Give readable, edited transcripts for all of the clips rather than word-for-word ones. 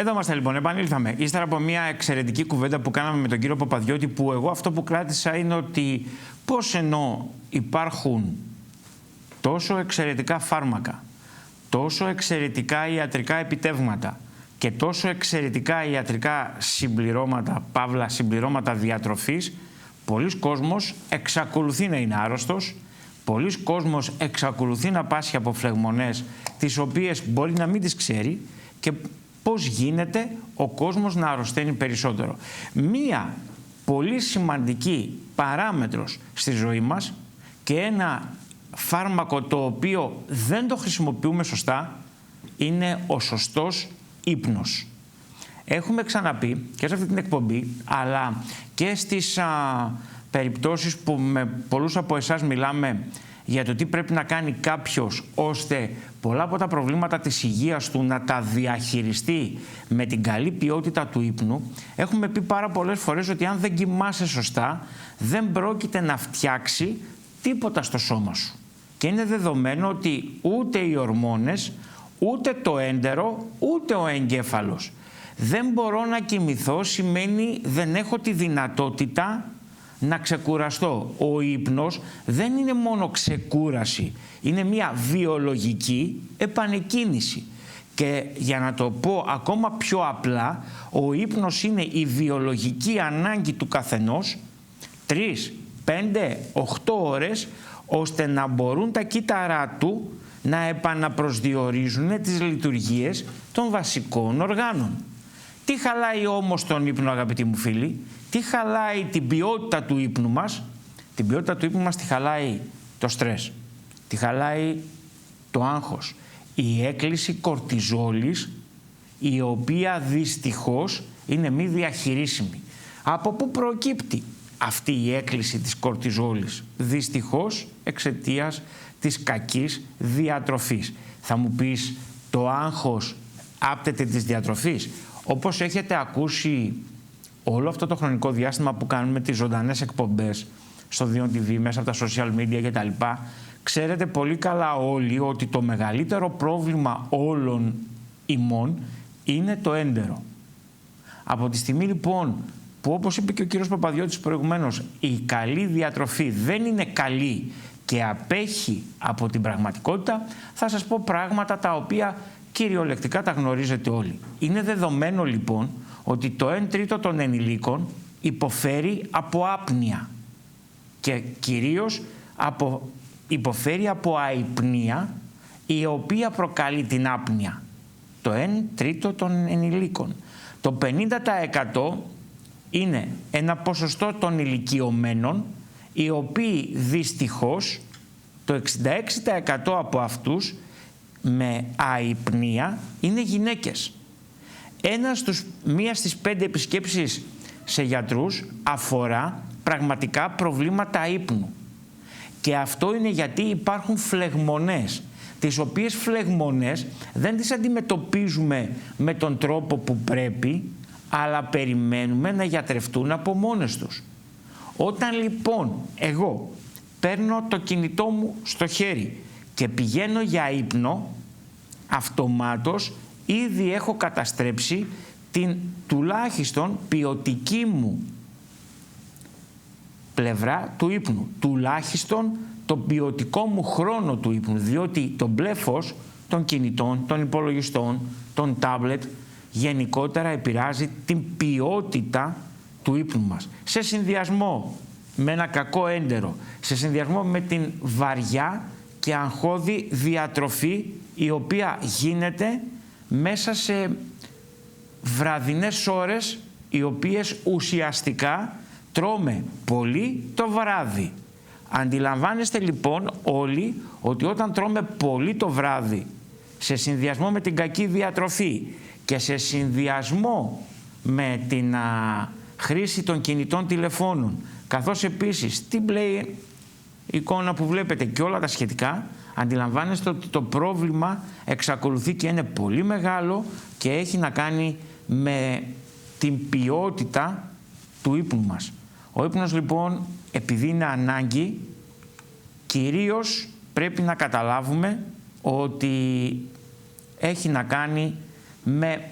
Εδώ είμαστε λοιπόν, επανήλθαμε. Ύστερα από μια εξαιρετική κουβέντα που κάναμε με τον κύριο Παπαδιώτη, που εγώ αυτό που κράτησα είναι ότι πώς ενώ υπάρχουν τόσο εξαιρετικά φάρμακα, τόσο εξαιρετικά ιατρικά επιτεύγματα και τόσο εξαιρετικά ιατρικά συμπληρώματα, παύλα συμπληρώματα διατροφής, πολλοί κόσμος εξακολουθεί να είναι άρρωστος, πολλοί κόσμος εξακολουθεί να πάσχει από φλεγμονές τις οποίες μπορεί να μην τις ξέρει και πώς γίνεται ο κόσμος να αρρωσταίνει περισσότερο. Μία πολύ σημαντική παράμετρος στη ζωή μας και ένα φάρμακο το οποίο δεν το χρησιμοποιούμε σωστά είναι ο σωστός ύπνος. Έχουμε ξαναπεί και σε αυτή την εκπομπή, αλλά και στις περιπτώσεις που με πολλούς από εσάς μιλάμε για το τι πρέπει να κάνει κάποιος ώστε πολλά από τα προβλήματα της υγείας του να τα διαχειριστεί με την καλή ποιότητα του ύπνου. Έχουμε πει πάρα πολλές φορές ότι αν δεν κοιμάσαι σωστά δεν πρόκειται να φτιάξει τίποτα στο σώμα σου. Και είναι δεδομένο ότι ούτε οι ορμόνες, ούτε το έντερο, ούτε ο εγκέφαλος. Δεν μπορώ να κοιμηθώ σημαίνει δεν έχω τη δυνατότητα να ξεκουραστώ. Ο ύπνος δεν είναι μόνο ξεκούραση, είναι μια βιολογική επανεκκίνηση. Και για να το πω ακόμα πιο απλά, ο ύπνος είναι η βιολογική ανάγκη του καθενός 3, 5, 8 ώρες ώστε να μπορούν τα κύτταρά του να επαναπροσδιορίζουν τις λειτουργίες των βασικών οργάνων. Τι χαλάει όμως τον ύπνο, αγαπητοί μου φίλοι? Τι χαλάει την ποιότητα του ύπνου μας? Την ποιότητα του ύπνου μας τη χαλάει το στρες, τη χαλάει το άγχος, η έκκληση κορτιζόλης, η οποία δυστυχώς είναι μη διαχειρίσιμη. Από πού προκύπτει αυτή η έκκληση της κορτιζόλης? Δυστυχώς εξαιτίας της κακής διατροφής. Θα μου πεις, το άγχος άπτεται της διατροφής? Όπως έχετε ακούσει όλο αυτό το χρονικό διάστημα που κάνουμε τις ζωντανές εκπομπές στο Dion TV, μέσα από τα social media κτλ., ξέρετε πολύ καλά όλοι ότι το μεγαλύτερο πρόβλημα όλων ημών είναι το έντερο. Από τη στιγμή λοιπόν που, όπως είπε και ο κύριος Παπαδιώτης προηγουμένως, η καλή διατροφή δεν είναι καλή και απέχει από την πραγματικότητα, θα σας πω πράγματα τα οποία κυριολεκτικά τα γνωρίζετε όλοι. Είναι δεδομένο λοιπόν ότι το 1/3 των ενηλίκων υποφέρει από άπνοια και κυρίως υποφέρει από αϊπνία, η οποία προκαλεί την άπνοια. Το 1/3 των ενηλίκων. Το 50% είναι ένα ποσοστό των ηλικιωμένων, οι οποίοι δυστυχώς το 66% από αυτούς με αϊπνία είναι γυναίκες. Μία στις 5 επισκέψεις σε γιατρούς αφορά πραγματικά προβλήματα ύπνου. Και αυτό είναι γιατί υπάρχουν φλεγμονές, τις οποίες φλεγμονές δεν τις αντιμετωπίζουμε με τον τρόπο που πρέπει, αλλά περιμένουμε να γιατρευτούν από μόνες τους. Όταν λοιπόν εγώ παίρνω το κινητό μου στο χέρι και πηγαίνω για ύπνο, αυτομάτως ήδη έχω καταστρέψει την τουλάχιστον ποιοτική μου πλευρά του ύπνου, τουλάχιστον το ποιοτικό μου χρόνο του ύπνου, διότι το μπλε φως των κινητών, των υπολογιστών, των τάμπλετ γενικότερα επηρεάζει την ποιότητα του ύπνου μας. Σε συνδυασμό με ένα κακό έντερο, σε συνδυασμό με την βαριά και αγχώδη διατροφή, η οποία γίνεται μέσα σε βραδινές ώρες, οι οποίες ουσιαστικά τρώμε πολύ το βράδυ. Αντιλαμβάνεστε λοιπόν όλοι ότι όταν τρώμε πολύ το βράδυ, σε συνδυασμό με την κακή διατροφή και σε συνδυασμό με την χρήση των κινητών τηλεφώνων, καθώς επίσης την μπλε εικόνα που βλέπετε και όλα τα σχετικά, αντιλαμβάνεστε ότι το πρόβλημα εξακολουθεί και είναι πολύ μεγάλο και έχει να κάνει με την ποιότητα του ύπνου μας. Ο ύπνος λοιπόν, επειδή είναι ανάγκη, κυρίως πρέπει να καταλάβουμε ότι έχει να κάνει με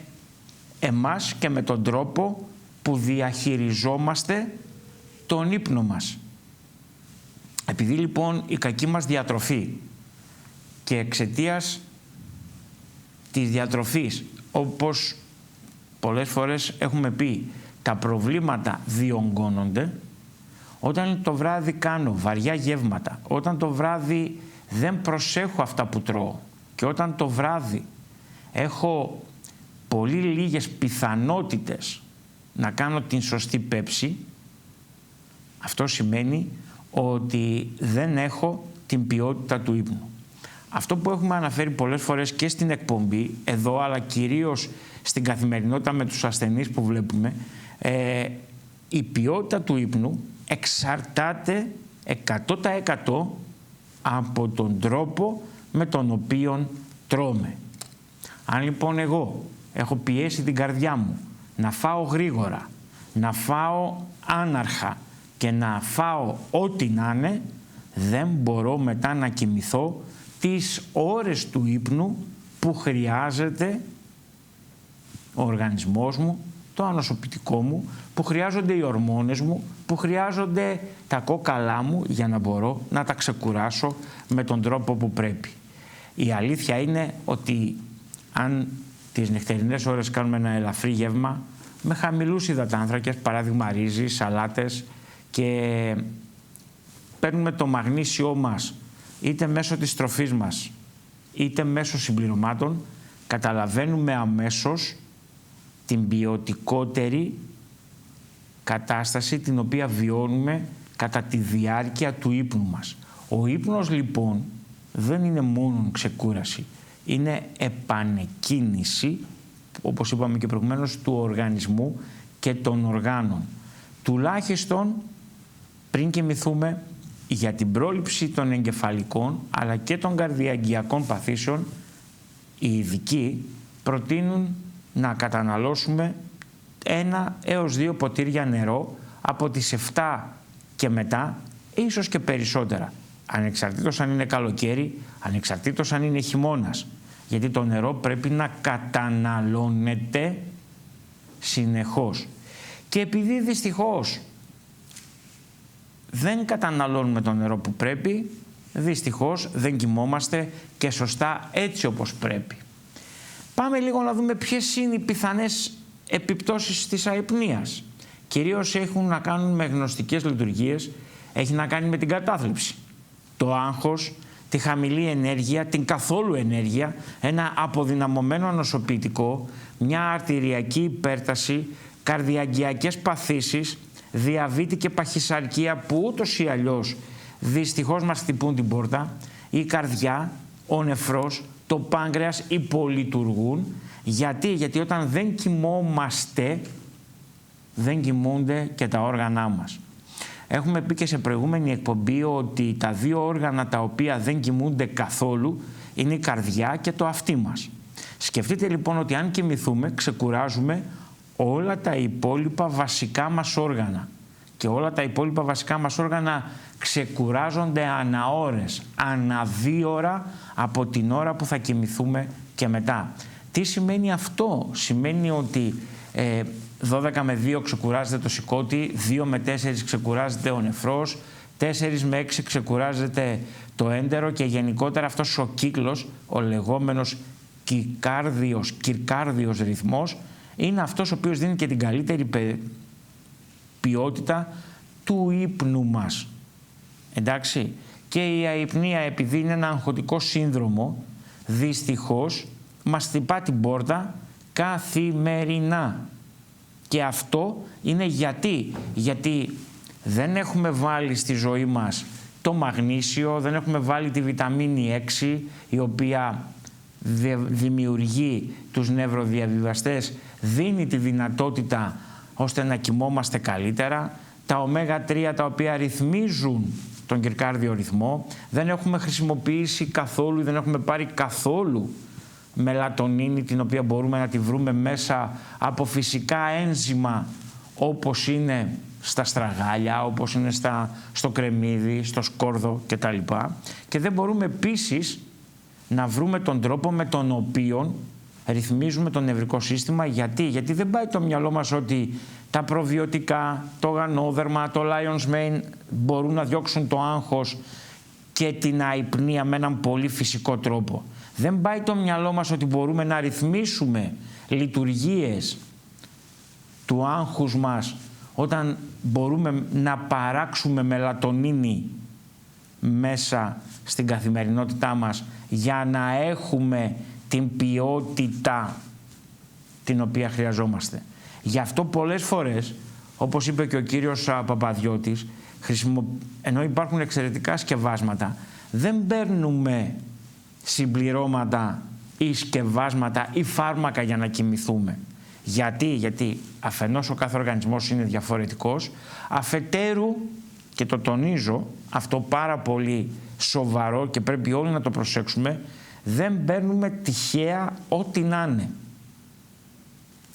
εμάς και με τον τρόπο που διαχειριζόμαστε τον ύπνο μας. Επειδή λοιπόν η κακή μας διατροφή και εξαιτίας της διατροφής, όπως πολλές φορές έχουμε πει, τα προβλήματα διονγκώνονται, όταν το βράδυ κάνω βαριά γεύματα, όταν το βράδυ δεν προσέχω αυτά που τρώω και όταν το βράδυ έχω πολύ λίγες πιθανότητες να κάνω την σωστή πέψη, αυτό σημαίνει ότι δεν έχω την ποιότητα του ύπνου. Αυτό που έχουμε αναφέρει πολλές φορές και στην εκπομπή εδώ, αλλά κυρίως στην καθημερινότητα με τους ασθενείς που βλέπουμε, η ποιότητα του ύπνου εξαρτάται 100% από τον τρόπο με τον οποίο τρώμε. Αν λοιπόν εγώ έχω πιέσει την καρδιά μου να φάω γρήγορα, να φάω άναρχα και να φάω ό,τι να είναι, δεν μπορώ μετά να κοιμηθώ τις ώρες του ύπνου που χρειάζεται ο οργανισμός μου, το ανοσοποιητικό μου, που χρειάζονται οι ορμόνες μου, που χρειάζονται τα κόκαλά μου για να μπορώ να τα ξεκουράσω με τον τρόπο που πρέπει. Η αλήθεια είναι ότι αν τις νυχτερινές ώρες κάνουμε ένα ελαφρύ γεύμα με χαμηλούς υδατάνθρακες, παράδειγμα ρύζι, σαλάτες, και παίρνουμε το μαγνήσιό μας είτε μέσω της τροφής μας είτε μέσω συμπληρωμάτων, καταλαβαίνουμε αμέσως την ποιοτικότερη κατάσταση την οποία βιώνουμε κατά τη διάρκεια του ύπνου μας. Ο ύπνος λοιπόν δεν είναι μόνο ξεκούραση, είναι επανεκκίνηση, όπως είπαμε και προηγουμένως, του οργανισμού και των οργάνων. Τουλάχιστον πριν κοιμηθούμε, για την πρόληψη των εγκεφαλικών αλλά και των καρδιαγγειακών παθήσεων, οι ειδικοί προτείνουν να καταναλώσουμε 1 έως 2 ποτήρια νερό από τις 7 και μετά, ίσως και περισσότερα, ανεξαρτήτως αν είναι καλοκαίρι, ανεξαρτήτως αν είναι χειμώνας, γιατί το νερό πρέπει να καταναλώνεται συνεχώς. Και επειδή δυστυχώς δεν καταναλώνουμε το νερό που πρέπει, δυστυχώς δεν κοιμόμαστε και σωστά έτσι όπως πρέπει. Πάμε λίγο να δούμε ποιες είναι οι πιθανές επιπτώσεις της αϊπνίας. Κυρίως έχουν να κάνουν με γνωστικές λειτουργίες, έχει να κάνει με την κατάθλιψη, το άγχος, τη χαμηλή ενέργεια, την καθόλου ενέργεια, ένα αποδυναμωμένο ανοσοποιητικό, μια αρτηριακή υπέρταση, καρδιαγγειακές παθήσεις, διαβήτη και παχυσαρκία που ούτως ή αλλιώς δυστυχώς μας χτυπούν την πόρτα, η καρδιά, ο νεφρός, το πάγκρεας υπολειτουργούν. Γιατί όταν δεν κοιμόμαστε, δεν κοιμούνται και τα όργανά μας. Έχουμε πει και σε προηγούμενη εκπομπή ότι τα 2 όργανα τα οποία δεν κοιμούνται καθόλου είναι η καρδιά και το αυτί μας. Σκεφτείτε λοιπόν ότι αν κοιμηθούμε, ξεκουράζουμε όλα τα υπόλοιπα βασικά μας όργανα. Και όλα τα υπόλοιπα βασικά μας όργανα ξεκουράζονται ανά ώρες, ανά 2 ώρα από την ώρα που θα κοιμηθούμε και μετά. Τι σημαίνει αυτό? Σημαίνει ότι 12 με 2 ξεκουράζεται το σηκώτη, 2 με 4 ξεκουράζεται ο νεφρός, 4 με 6 ξεκουράζεται το έντερο και γενικότερα αυτός ο κύκλος, ο λεγόμενος κυρκάρδιος ρυθμός, είναι αυτός ο οποίος δίνει και την καλύτερη ποιότητα του ύπνου μας. Εντάξει, και η αϊπνία, επειδή είναι ένα αγχωτικό σύνδρομο, δυστυχώς μας χτυπά την πόρτα καθημερινά. Και αυτό είναι γιατί δεν έχουμε βάλει στη ζωή μας το μαγνήσιο, δεν έχουμε βάλει τη βιταμίνη 6, η οποία δημιουργεί τους νευροδιαβιβαστές, δίνει τη δυνατότητα ώστε να κοιμόμαστε καλύτερα, τα ω3 τα οποία ρυθμίζουν τον κυρκάρδιο ρυθμό, δεν έχουμε χρησιμοποιήσει καθόλου, δεν έχουμε πάρει καθόλου μελατονίνη, την οποία μπορούμε να τη βρούμε μέσα από φυσικά ένζημα όπως είναι στα στραγάλια, όπως είναι στο κρεμμύδι, στο σκόρδο κτλ. Και δεν μπορούμε επίσης να βρούμε τον τρόπο με τον οποίο ρυθμίζουμε το νευρικό σύστημα. Γιατί δεν πάει το μυαλό μας ότι τα προβιωτικά, το γανόδερμα, το Lion's Mane μπορούν να διώξουν το άγχος και την αϊπνία με έναν πολύ φυσικό τρόπο. Δεν πάει το μυαλό μας ότι μπορούμε να ρυθμίσουμε λειτουργίες του άγχους μας όταν μπορούμε να παράξουμε μελατονίνη μέσα στην καθημερινότητά μας για να έχουμε την ποιότητα την οποία χρειαζόμαστε. Γι' αυτό πολλές φορές, όπως είπε και ο κύριος Παπαδιώτης, ενώ υπάρχουν εξαιρετικά σκευάσματα, δεν παίρνουμε συμπληρώματα ή σκευάσματα ή φάρμακα για να κοιμηθούμε. Γιατί αφενός ο κάθε οργανισμός είναι διαφορετικός, αφετέρου, και το τονίζω αυτό πάρα πολύ σοβαρό και πρέπει όλοι να το προσέξουμε, δεν παίρνουμε τυχαία ό,τι να είναι.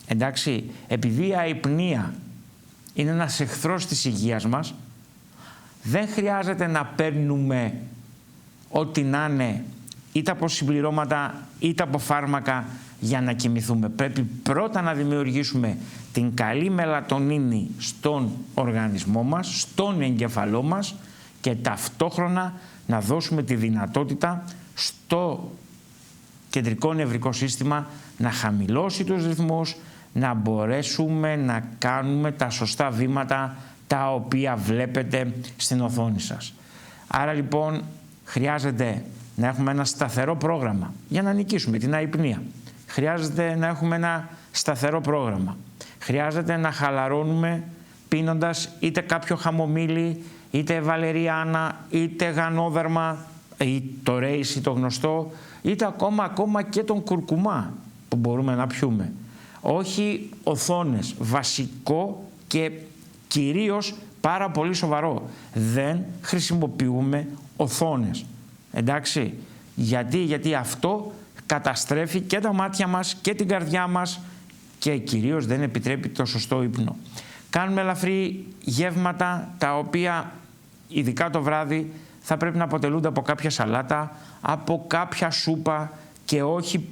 Εντάξει, επειδή η αϊπνία είναι ένας εχθρός της υγείας μας, δεν χρειάζεται να παίρνουμε ό,τι να είναι, είτε από συμπληρώματα είτε από φάρμακα για να κοιμηθούμε. Πρέπει πρώτα να δημιουργήσουμε την καλή μελατονίνη στον οργανισμό μας, στον εγκεφαλό μας και ταυτόχρονα να δώσουμε τη δυνατότητα στο κεντρικό νευρικό σύστημα να χαμηλώσει τους ρυθμούς, να μπορέσουμε να κάνουμε τα σωστά βήματα τα οποία βλέπετε στην οθόνη σας. Άρα λοιπόν χρειάζεται να έχουμε ένα σταθερό πρόγραμμα για να νικήσουμε την αϊπνία. Χρειάζεται να έχουμε ένα σταθερό πρόγραμμα. Χρειάζεται να χαλαρώνουμε πίνοντας είτε κάποιο χαμομήλι, είτε βαλεριάνα, είτε γανόδερμα, ή το ρέισι το γνωστό, είτε ακόμα και τον κουρκουμά που μπορούμε να πιούμε. Όχι οθόνες, βασικό και κυρίως πάρα πολύ σοβαρό. Δεν χρησιμοποιούμε οθόνες. Εντάξει, γιατί αυτό καταστρέφει και τα μάτια μας και την καρδιά μας και κυρίως δεν επιτρέπει το σωστό ύπνο. Κάνουμε ελαφρύ γεύματα τα οποία ειδικά το βράδυ θα πρέπει να αποτελούνται από κάποια σαλάτα, από κάποια σούπα και όχι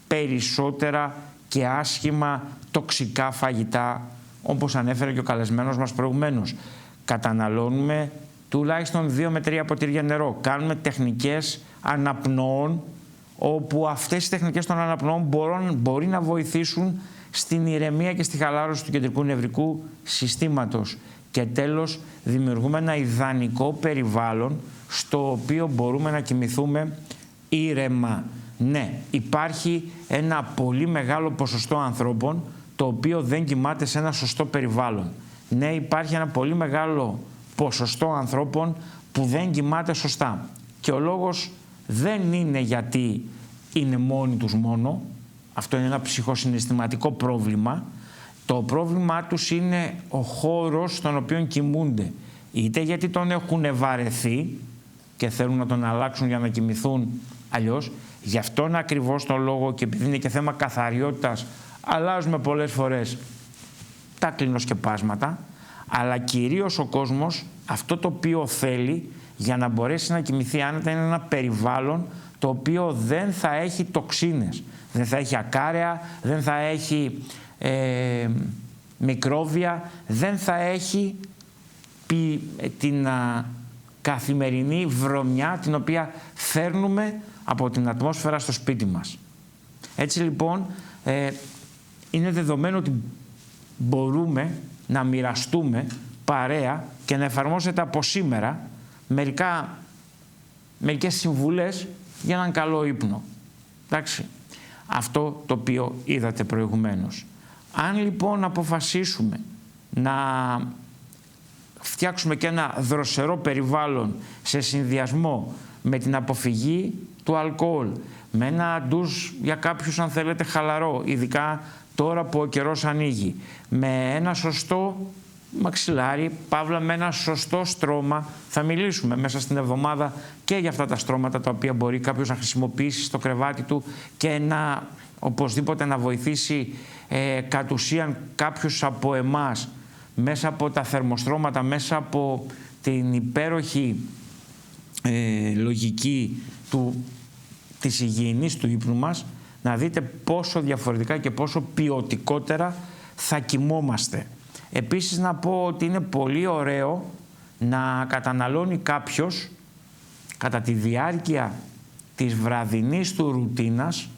περισσότερα και άσχημα τοξικά φαγητά όπως ανέφερε και ο καλεσμένος μας προηγουμένως. Καταναλώνουμε τουλάχιστον 2 με 3 ποτήρια νερό. Κάνουμε τεχνικές αναπνοών όπου αυτές οι τεχνικές των αναπνοών μπορεί να βοηθήσουν στην ηρεμία και στη χαλάρωση του κεντρικού νευρικού συστήματος. Και τέλος, δημιουργούμε ένα ιδανικό περιβάλλον στο οποίο μπορούμε να κοιμηθούμε ήρεμα. Ναι, υπάρχει ένα πολύ μεγάλο ποσοστό ανθρώπων το οποίο δεν κοιμάται σε ένα σωστό περιβάλλον. Ναι, υπάρχει ένα πολύ μεγάλο ποσοστό ανθρώπων που δεν κοιμάται σωστά. Και ο λόγος δεν είναι γιατί είναι μόνοι τους μόνο. Αυτό είναι ένα ψυχοσυναισθηματικό πρόβλημα. Το πρόβλημά τους είναι ο χώρος στον οποίο κοιμούνται. Είτε γιατί τον έχουν βαρεθεί και θέλουν να τον αλλάξουν για να κοιμηθούν αλλιώς. Γι' αυτόν ακριβώς τον λόγο και επειδή είναι και θέμα καθαριότητας, αλλάζουμε πολλές φορές τα κλινοσκεπάσματα, αλλά κυρίως ο κόσμος αυτό το οποίο θέλει για να μπορέσει να κοιμηθεί άνετα είναι ένα περιβάλλον το οποίο δεν θα έχει τοξίνες, δεν θα έχει ακάρεα, δεν θα έχει μικρόβια, δεν θα έχει την καθημερινή βρωμιά την οποία φέρνουμε από την ατμόσφαιρα στο σπίτι μας. Έτσι λοιπόν είναι δεδομένο ότι μπορούμε να μοιραστούμε παρέα και να εφαρμόσετε από σήμερα μερικές συμβουλές για έναν καλό ύπνο. Εντάξει, αυτό το οποίο είδατε προηγουμένως. Αν λοιπόν αποφασίσουμε να φτιάξουμε και ένα δροσερό περιβάλλον σε συνδυασμό με την αποφυγή του αλκοόλ, με ένα ντους για κάποιους αν θέλετε χαλαρό, ειδικά τώρα που ο καιρός ανοίγει, με ένα σωστό μαξιλάρι, παύλα με ένα σωστό στρώμα, θα μιλήσουμε μέσα στην εβδομάδα και για αυτά τα στρώματα τα οποία μπορεί κάποιος να χρησιμοποιήσει στο κρεβάτι του και να οπωσδήποτε να βοηθήσει κατ' ουσίαν κάποιους από εμάς μέσα από τα θερμοστρώματα, μέσα από την υπέροχη λογική της υγιεινής του ύπνου μας, να δείτε πόσο διαφορετικά και πόσο ποιοτικότερα θα κοιμόμαστε. Επίσης να πω ότι είναι πολύ ωραίο να καταναλώνει κάποιος κατά τη διάρκεια της βραδινής του ρουτίνας,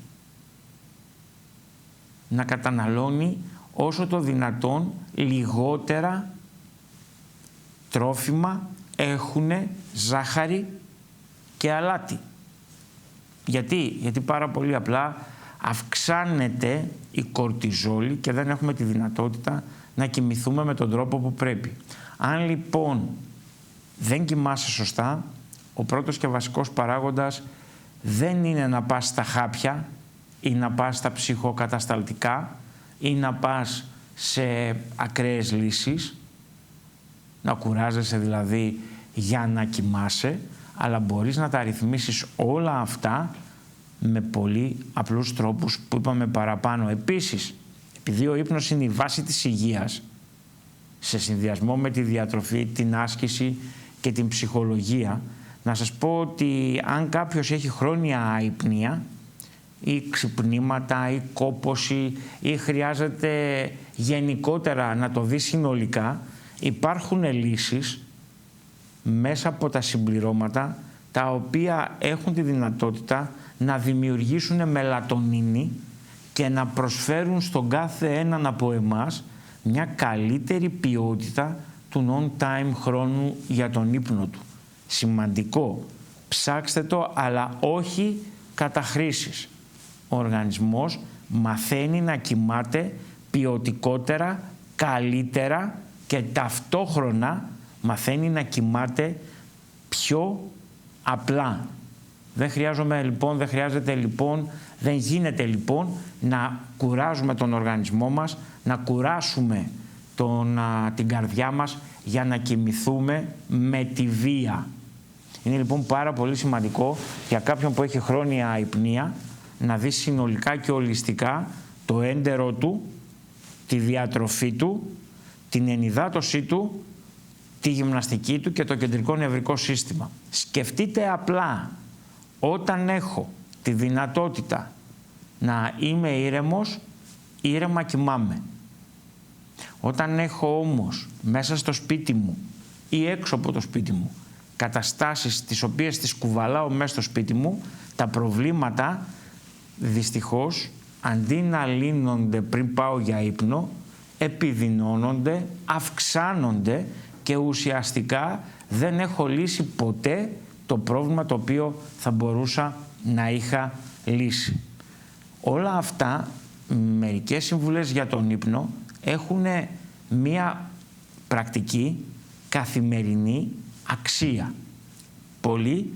να καταναλώνει όσο το δυνατόν λιγότερα τρόφιμα έχουν ζάχαρη και αλάτι. Γιατί πάρα πολύ απλά αυξάνεται η κορτιζόλη και δεν έχουμε τη δυνατότητα να κοιμηθούμε με τον τρόπο που πρέπει. Αν λοιπόν δεν κοιμάσαι σωστά, ο πρώτος και βασικός παράγοντας δεν είναι να πας στα χάπια ή να πας στα ψυχοκατασταλτικά ή να πας σε ακραίες λύσεις, να κουράζεσαι δηλαδή για να κοιμάσαι, αλλά μπορείς να τα ρυθμίσεις όλα αυτά με πολύ απλούς τρόπους που είπαμε παραπάνω. Επίσης, επειδή ο ύπνος είναι η βάση της υγείας, σε συνδυασμό με τη διατροφή, την άσκηση και την ψυχολογία, να σας πω ότι αν κάποιος έχει χρόνια αϊπνία ή ξυπνήματα ή κόπωση ή χρειάζεται γενικότερα να το δει συνολικά, υπάρχουν λύσεις μέσα από τα συμπληρώματα τα οποία έχουν τη δυνατότητα να δημιουργήσουν μελατονίνη και να προσφέρουν στον κάθε έναν από εμάς μια καλύτερη ποιότητα του non-time χρόνου για τον ύπνο του. Σημαντικό, ψάξτε το, αλλά όχι κατά χρήσης. Ο οργανισμός μαθαίνει να κοιμάται ποιοτικότερα, καλύτερα και ταυτόχρονα μαθαίνει να κοιμάται πιο απλά. Δεν χρειάζεται λοιπόν, δεν γίνεται λοιπόν να κουράζουμε τον οργανισμό μας, να κουράσουμε την καρδιά μας για να κοιμηθούμε με τη βία. Είναι λοιπόν πάρα πολύ σημαντικό για κάποιον που έχει χρόνια αϊπνία να δει συνολικά και ολιστικά το έντερο του, τη διατροφή του, την ενυδάτωσή του, τη γυμναστική του και το κεντρικό νευρικό σύστημα. Σκεφτείτε απλά, όταν έχω τη δυνατότητα να είμαι ήρεμος, ήρεμα κοιμάμαι. Όταν έχω όμως μέσα στο σπίτι μου ή έξω από το σπίτι μου καταστάσεις τις οποίες τις κουβαλάω μέσα στο σπίτι μου, τα προβλήματα δυστυχώς αντί να λύνονται πριν πάω για ύπνο, επιδεινώνονται, αυξάνονται και ουσιαστικά δεν έχω λύσει ποτέ το πρόβλημα το οποίο θα μπορούσα να είχα λύσει. Όλα αυτά, μερικές συμβουλές για τον ύπνο, έχουν μία πρακτική καθημερινή αξία. Πολλοί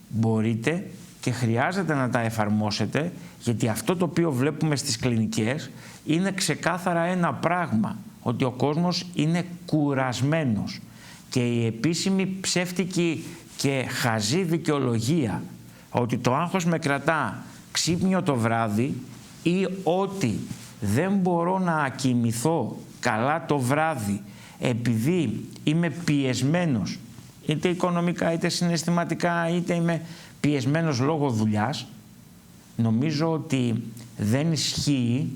μπορείτε και χρειάζεται να τα εφαρμόσετε, γιατί αυτό το οποίο βλέπουμε στις κλινικές είναι ξεκάθαρα ένα πράγμα, ότι ο κόσμος είναι κουρασμένος και η επίσημη ψεύτικη και χαζή δικαιολογία ότι το άγχος με κρατά ξύπνιο το βράδυ ή ότι δεν μπορώ να κοιμηθώ καλά το βράδυ επειδή είμαι πιεσμένος είτε οικονομικά είτε συναισθηματικά είτε είμαι πιεσμένος λόγω δουλειάς, νομίζω ότι δεν ισχύει,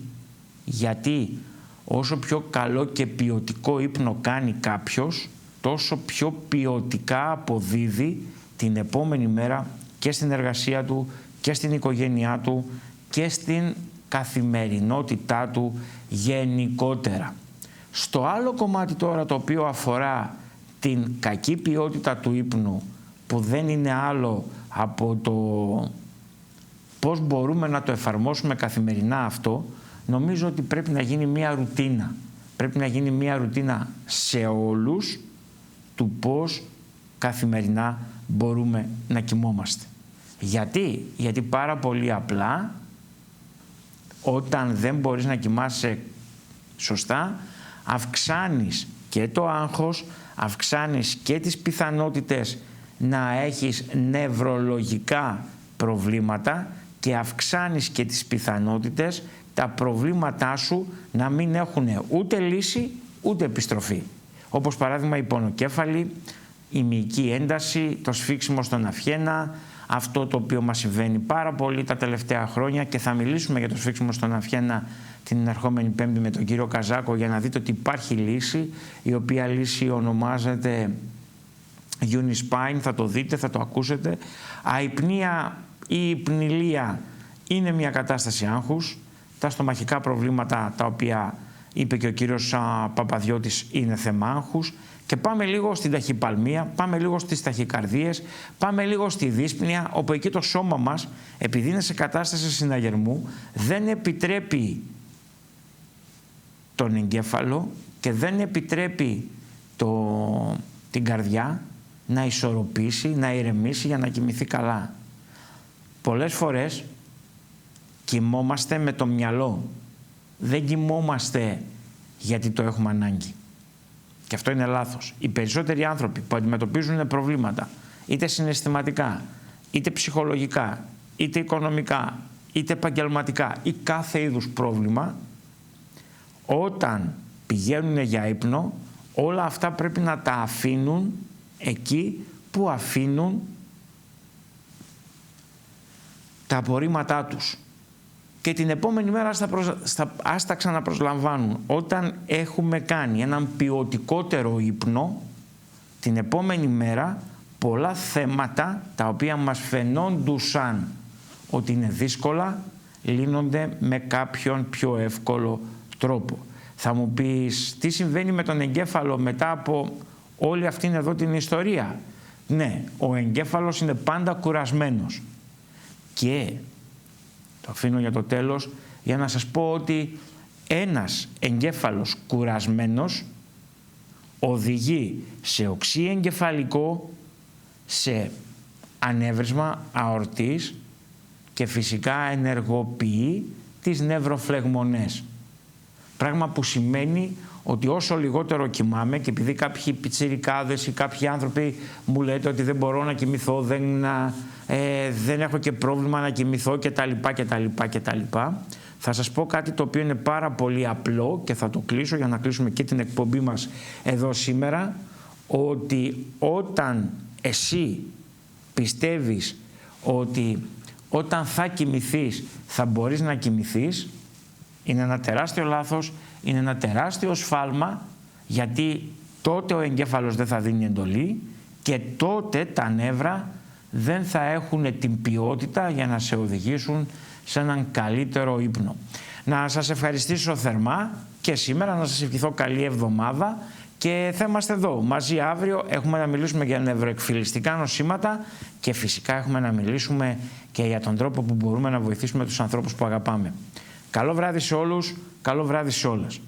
γιατί όσο πιο καλό και ποιοτικό ύπνο κάνει κάποιος, τόσο πιο ποιοτικά αποδίδει την επόμενη μέρα και στην εργασία του και στην οικογένειά του και στην καθημερινότητά του γενικότερα. Στο άλλο κομμάτι τώρα, το οποίο αφορά την κακή ποιότητα του ύπνου, που δεν είναι άλλο από το πώς μπορούμε να το εφαρμόσουμε καθημερινά αυτό, νομίζω ότι πρέπει να γίνει μια ρουτίνα. Πρέπει να γίνει μια ρουτίνα σε όλους του πώς καθημερινά μπορούμε να κοιμόμαστε. Γιατί πάρα πολύ απλά, όταν δεν μπορείς να κοιμάσαι σωστά, αυξάνεις και το άγχος, αυξάνεις και τις πιθανότητες να έχεις νευρολογικά προβλήματα και αυξάνεις και τις πιθανότητες τα προβλήματά σου να μην έχουν ούτε λύση ούτε επιστροφή. Όπως παράδειγμα η πονοκέφαλη, η μυϊκή ένταση, το σφίξιμο στον αυχένα, αυτό το οποίο μας συμβαίνει πάρα πολύ τα τελευταία χρόνια, και θα μιλήσουμε για το σφίξιμο στον αυχένα την ερχόμενη Πέμπτη με τον κύριο Καζάκο, για να δείτε ότι υπάρχει λύση, η οποία λύση ονομάζεται Unispine, θα το δείτε, θα το ακούσετε. Αϊπνία ή υπνηλία είναι μια κατάσταση άγχους. Τα στομαχικά προβλήματα, τα οποία είπε και ο κύριος Παπαδιώτης, είναι θέμα άγχους. Και πάμε λίγο στην ταχυπαλμία, πάμε λίγο στις ταχυκαρδίες, πάμε λίγο στη δύσπνοια, όπου εκεί το σώμα μας, επειδή είναι σε κατάσταση συναγερμού, δεν επιτρέπει τον εγκέφαλο και δεν επιτρέπει την καρδιά να ισορροπήσει, να ηρεμήσει για να κοιμηθεί καλά. Πολλές φορές κοιμόμαστε με το μυαλό. Δεν κοιμόμαστε γιατί το έχουμε ανάγκη. Και αυτό είναι λάθος. Οι περισσότεροι άνθρωποι που αντιμετωπίζουν προβλήματα, είτε συναισθηματικά, είτε ψυχολογικά, είτε οικονομικά, είτε επαγγελματικά ή κάθε είδους πρόβλημα, όταν πηγαίνουν για ύπνο, όλα αυτά πρέπει να τα αφήνουν εκεί που αφήνουν τα απορρίμματά τους. Και την επόμενη μέρα ας τα ξαναπροσλαμβάνουν. Όταν έχουμε κάνει έναν ποιοτικότερο ύπνο, την επόμενη μέρα πολλά θέματα τα οποία μας φαινόντουσαν ότι είναι δύσκολα, λύνονται με κάποιον πιο εύκολο τρόπο. Θα μου πεις, τι συμβαίνει με τον εγκέφαλο μετά από όλη αυτήν εδώ την ιστορία? Ναι, ο εγκέφαλος είναι πάντα κουρασμένος. Και το αφήνω για το τέλος, για να σας πω ότι ένας εγκέφαλος κουρασμένος οδηγεί σε οξύ εγκεφαλικό, σε ανέβρισμα αορτής και φυσικά ενεργοποιεί τις νευροφλεγμονές. Πράγμα που σημαίνει ότι όσο λιγότερο κοιμάμαι, και επειδή κάποιοι πιτσιρικάδες ή κάποιοι άνθρωποι μου λέτε ότι δεν μπορώ να κοιμηθώ, δεν έχω και πρόβλημα να κοιμηθώ κτλ. Θα σας πω κάτι το οποίο είναι πάρα πολύ απλό και θα το κλείσω για να κλείσουμε και την εκπομπή μας εδώ σήμερα, ότι όταν εσύ πιστεύεις ότι όταν θα κοιμηθείς θα μπορείς να κοιμηθείς, είναι ένα τεράστιο λάθος, είναι ένα τεράστιο σφάλμα, γιατί τότε ο εγκέφαλος δεν θα δίνει εντολή και τότε τα νεύρα δεν θα έχουν την ποιότητα για να σε οδηγήσουν σε έναν καλύτερο ύπνο. Να σας ευχαριστήσω θερμά και σήμερα, να σας ευχηθώ καλή εβδομάδα και θα είμαστε εδώ μαζί αύριο. Έχουμε να μιλήσουμε για νευροεκφυλιστικά νοσήματα και φυσικά έχουμε να μιλήσουμε και για τον τρόπο που μπορούμε να βοηθήσουμε τους ανθρώπους που αγαπάμε. Καλό βράδυ σε όλους, καλό βράδυ σε όλες.